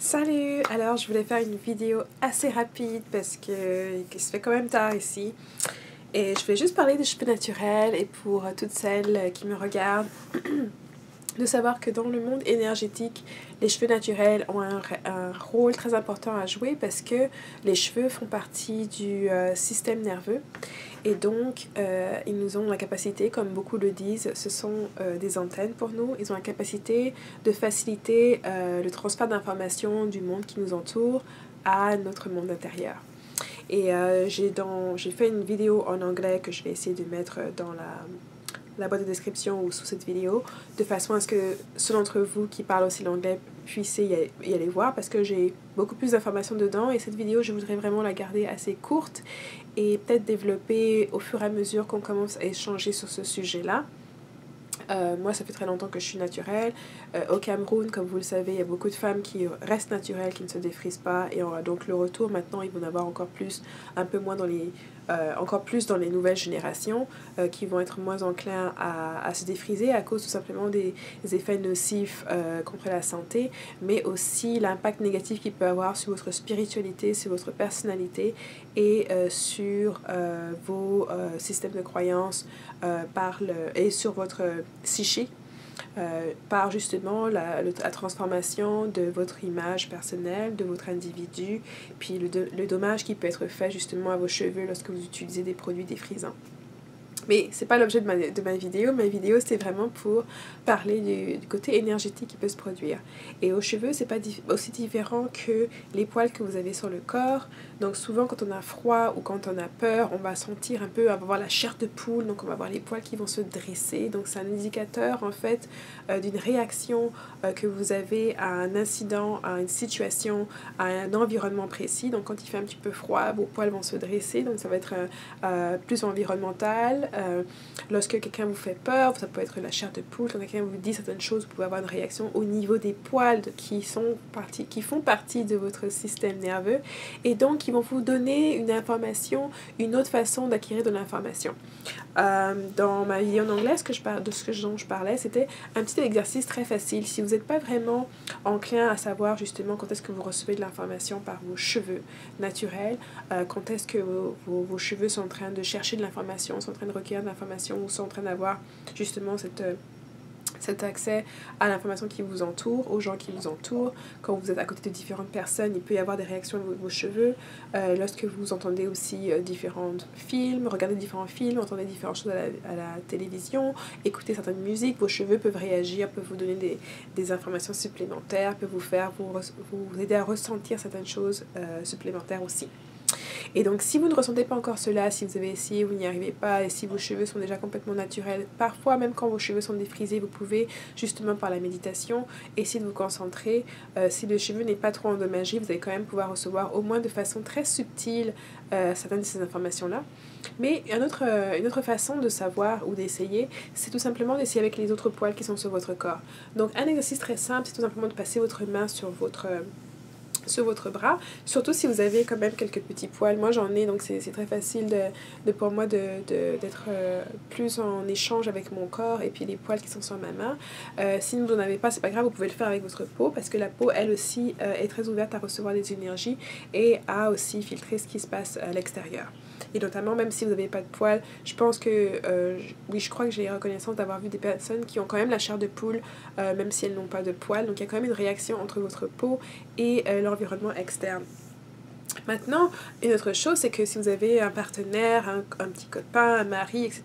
Salut! Alors je voulais faire une vidéo assez rapide parce que ça fait quand même tard ici. Et je voulais juste parler des cheveux naturels et pour toutes celles qui me regardent, de savoir que dans le monde énergétique, les cheveux naturels ont un rôle très important à jouer parce que les cheveux font partie du système nerveux. Et donc, ils nous ont la capacité, comme beaucoup le disent, ce sont des antennes pour nous. Ils ont la capacité de faciliter le transfert d'informations du monde qui nous entoure à notre monde intérieur. Et j'ai fait une vidéo en anglais que je vais essayer de mettre dans la boîte de description ou sous cette vidéo, de façon à ce que ceux d'entre vous qui parlent aussi l'anglais puissent y aller voir, parce que j'ai beaucoup plus d'informations dedans, et cette vidéo, je voudrais vraiment la garder assez courte et peut-être développer au fur et à mesure qu'on commence à échanger sur ce sujet-là. Moi, ça fait très longtemps que je suis naturelle. Au Cameroun, comme vous le savez, il y a beaucoup de femmes qui restent naturelles, qui ne se défrisent pas. Et donc le retour, maintenant, ils vont en avoir encore plus, un peu moins encore plus dans les nouvelles générations, qui vont être moins enclins à se défriser à cause tout simplement des effets nocifs contre la santé, mais aussi l'impact négatif qu'il peut avoir sur votre spiritualité, sur votre personnalité et sur vos systèmes de croyances et sur votre psyché par justement la transformation de votre image personnelle, de votre individu, puis le dommage qui peut être fait justement à vos cheveux lorsque vous utilisez des produits défrisants. Mais c'est pas l'objet de ma vidéo. Ma vidéo, c'est vraiment pour parler du côté énergétique qui peut se produire. Et aux cheveux, c'est pas aussi différent que les poils que vous avez sur le corps. Donc souvent, quand on a froid ou quand on a peur, on va sentir un peu, on va avoir la chair de poule, donc on va avoir les poils qui vont se dresser. Donc c'est un indicateur en fait d'une réaction que vous avez à un incident, à une situation, à un environnement précis. Donc quand il fait un petit peu froid, vos poils vont se dresser. Donc ça va être plus environnemental. Lorsque quelqu'un vous fait peur, ça peut être la chair de poule. Quand quelqu'un vous dit certaines choses, vous pouvez avoir une réaction au niveau des poils qui font partie de votre système nerveux, et donc ils vont vous donner une information, une autre façon d'acquérir de l'information. Dans ma vidéo en anglais, dont je parlais, c'était un petit exercice très facile. Si vous n'êtes pas vraiment enclin à savoir justement quand est-ce que vous recevez de l'information par vos cheveux naturels, quand est-ce que vos cheveux sont en train de chercher de l'information, sont en train de recueillir de l'information, ou sont en train d'avoir justement cet accès à l'information qui vous entoure, aux gens qui vous entourent. Quand vous êtes à côté de différentes personnes, il peut y avoir des réactions de vos cheveux. Lorsque vous entendez aussi différents films, regardez différents films, entendez différentes choses à la télévision, écoutez certaines musiques, vos cheveux peuvent réagir, peuvent vous donner des informations supplémentaires, peuvent vous aider à ressentir certaines choses supplémentaires aussi. Et donc si vous ne ressentez pas encore cela, si vous avez essayé, vous n'y arrivez pas, et si vos cheveux sont déjà complètement naturels, parfois même quand vos cheveux sont défrisés, vous pouvez justement par la méditation essayer de vous concentrer. Si le cheveu n'est pas trop endommagé, vous allez quand même pouvoir recevoir au moins de façon très subtile certaines de ces informations-là. Mais une autre façon de savoir ou d'essayer, c'est tout simplement d'essayer avec les autres poils qui sont sur votre corps. Donc un exercice très simple, c'est tout simplement de passer votre main sur votre bras, surtout si vous avez quand même quelques petits poils. Moi j'en ai, donc c'est très facile pour moi d'être plus en échange avec mon corps et puis les poils qui sont sur ma main. Si vous n'en avez pas, c'est pas grave, vous pouvez le faire avec votre peau, parce que la peau elle aussi est très ouverte à recevoir des énergies et à aussi filtrer ce qui se passe à l'extérieur. Et notamment, même si vous n'avez pas de poils, je pense que, oui, je crois que j'ai reconnaissance d'avoir vu des personnes qui ont quand même la chair de poule, même si elles n'ont pas de poils. Donc il y a quand même une réaction entre votre peau et l'environnement externe. Maintenant, une autre chose, c'est que si vous avez un partenaire, un petit copain, un mari, etc.,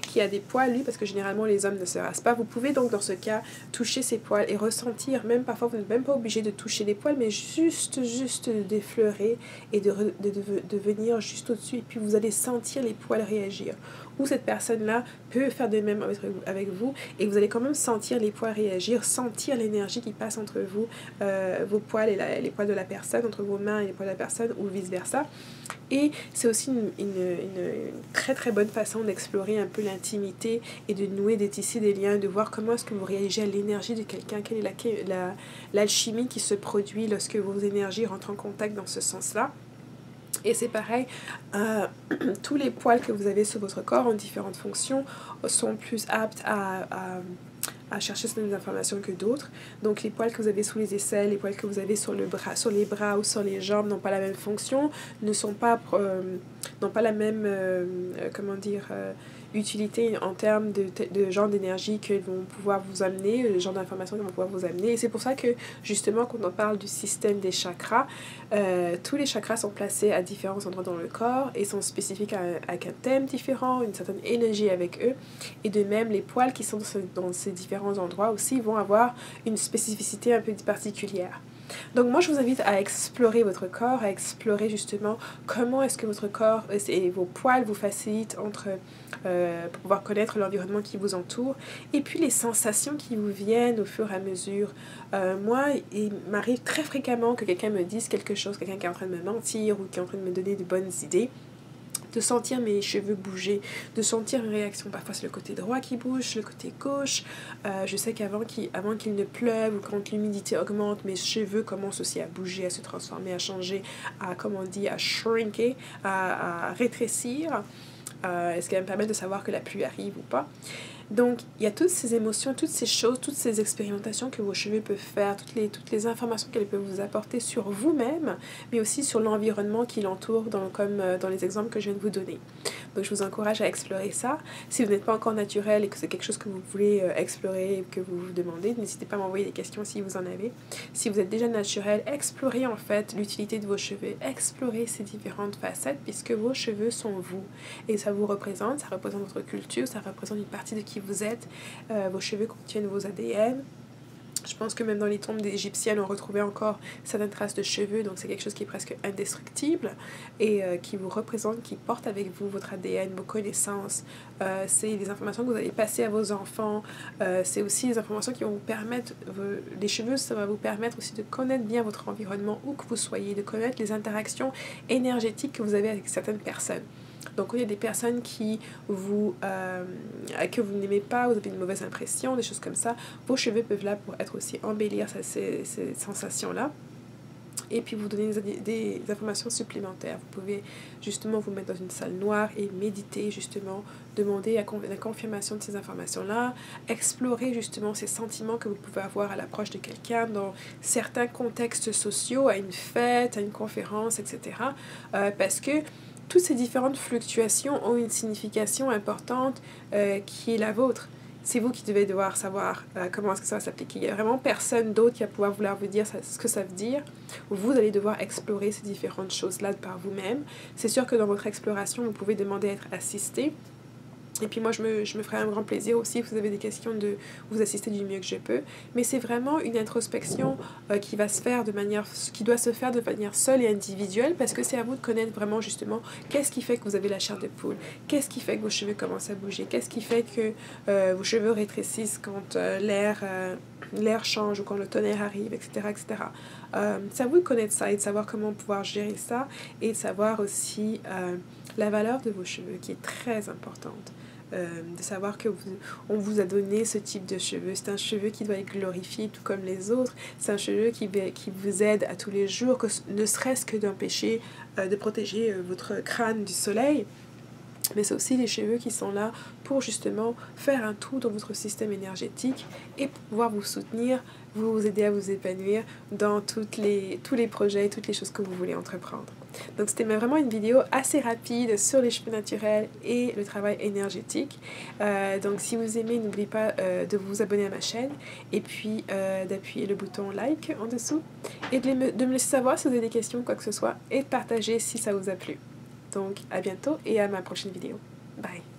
qui a des poils, lui, parce que généralement les hommes ne se rasent pas, vous pouvez donc dans ce cas toucher ses poils et ressentir, même parfois vous n'êtes même pas obligé de toucher les poils, mais juste d'effleurer et de venir juste au-dessus, et puis vous allez sentir les poils réagir. Ou cette personne-là peut faire de même avec vous, et vous allez quand même sentir les poils réagir, sentir l'énergie qui passe entre vous, vos poils et les poils de la personne, entre vos mains et les poils de la personne, ou vice-versa. Et c'est aussi une très très bonne façon d'explorer un peu l'intimité et de nouer, de tisser des liens, de voir comment est-ce que vous réagissez à l'énergie de quelqu'un, quelle est l'alchimie qui se produit lorsque vos énergies rentrent en contact dans ce sens-là. Et c'est pareil, tous les poils que vous avez sur votre corps en différentes fonctions sont plus aptes à chercher certaines informations que d'autres. Donc les poils que vous avez sous les aisselles, les poils que vous avez sur les bras ou sur les jambes n'ont pas la même fonction, n'ont pas la même, comment dire, utilité en termes de genre d'énergie qu'ils vont pouvoir vous amener, le genre d'informations qu'ils vont pouvoir vous amener. Et c'est pour ça que, justement, quand on parle du système des chakras, tous les chakras sont placés à différents endroits dans le corps et sont spécifiques avec un thème différent, une certaine énergie avec eux. Et de même, les poils qui sont dans ces différents endroits aussi vont avoir une spécificité un peu particulière. Donc moi je vous invite à explorer votre corps, à explorer justement comment est-ce que votre corps et vos poils vous facilitent pour pouvoir connaître l'environnement qui vous entoure et puis les sensations qui vous viennent au fur et à mesure. Moi, il m'arrive très fréquemment que quelqu'un me dise quelque chose, quelqu'un qui est en train de me mentir ou qui est en train de me donner de bonnes idées, de sentir mes cheveux bouger, de sentir une réaction. Parfois c'est le côté droit qui bouge, le côté gauche. Je sais qu'avant qu'il ne pleuve ou quand l'humidité augmente, mes cheveux commencent aussi à bouger, à se transformer, à changer, comme on dit, à shrinker, à rétrécir. Ce qui va me permettre de savoir que la pluie arrive ou pas. Donc, il y a toutes ces émotions, toutes ces choses, toutes ces expérimentations que vos cheveux peuvent faire, toutes les informations qu'elles peuvent vous apporter sur vous-même, mais aussi sur l'environnement qui l'entoure, comme dans les exemples que je viens de vous donner. Donc, je vous encourage à explorer ça. Si vous n'êtes pas encore naturel et que c'est quelque chose que vous voulez explorer et que vous vous demandez, n'hésitez pas à m'envoyer des questions si vous en avez. Si vous êtes déjà naturel, explorez en fait l'utilité de vos cheveux, explorez ces différentes facettes puisque vos cheveux sont vous. Et ça vous représente, ça représente votre culture, ça représente une partie de qui vous êtes. Vos cheveux contiennent vos ADN. Je pense que même dans les tombes des Égyptiennes, on retrouvait encore certaines traces de cheveux, donc c'est quelque chose qui est presque indestructible et qui vous représente, qui porte avec vous votre ADN, vos connaissances. C'est les informations que vous allez passer à vos enfants. C'est aussi les informations qui vont vous permettre, les cheveux, ça va vous permettre aussi de connaître bien votre environnement, où que vous soyez, de connaître les interactions énergétiques que vous avez avec certaines personnes. Donc, quand il y a des personnes que vous n'aimez pas, vous avez une mauvaise impression, des choses comme ça, vos cheveux peuvent là pour être aussi embellir ces sensations-là. Et puis vous donner des informations supplémentaires. Vous pouvez justement vous mettre dans une salle noire et méditer, justement, demander la confirmation de ces informations-là, explorer justement ces sentiments que vous pouvez avoir à l'approche de quelqu'un dans certains contextes sociaux, à une fête, à une conférence, etc. Parce que toutes ces différentes fluctuations ont une signification importante qui est la vôtre. C'est vous qui devez devoir savoir comment est-ce que ça va s'appliquer. Il n'y a vraiment personne d'autre qui va pouvoir vouloir vous dire ce que ça veut dire. Vous allez devoir explorer ces différentes choses-là par vous-même. C'est sûr que dans votre exploration, vous pouvez demander à être assisté. Et puis moi, je me ferai un grand plaisir aussi, si vous avez des questions, de vous assister du mieux que je peux. Mais c'est vraiment une introspection qui doit se faire de manière seule et individuelle, parce que c'est à vous de connaître vraiment justement qu'est-ce qui fait que vous avez la chair de poule, qu'est-ce qui fait que vos cheveux commencent à bouger, qu'est-ce qui fait que vos cheveux rétrécissent quand l'air change ou quand le tonnerre arrive, etc. etc. C'est à vous de connaître ça et de savoir comment pouvoir gérer ça et de savoir aussi la valeur de vos cheveux qui est très importante. De savoir on vous a donné ce type de cheveux. C'est un cheveu qui doit être glorifié tout comme les autres. C'est un cheveu qui vous aide à tous les jours, ne serait-ce que d'empêcher, de protéger votre crâne du soleil. Mais c'est aussi les cheveux qui sont là pour justement faire un trou dans votre système énergétique et pour pouvoir vous soutenir, vous aider à vous épanouir dans tous les projets et toutes les choses que vous voulez entreprendre. Donc c'était vraiment une vidéo assez rapide sur les cheveux naturels et le travail énergétique. Donc si vous aimez, n'oubliez pas de vous abonner à ma chaîne et puis d'appuyer le bouton like en dessous et de me laisser savoir si vous avez des questions ou quoi que ce soit et de partager si ça vous a plu. Donc à bientôt et à ma prochaine vidéo. Bye!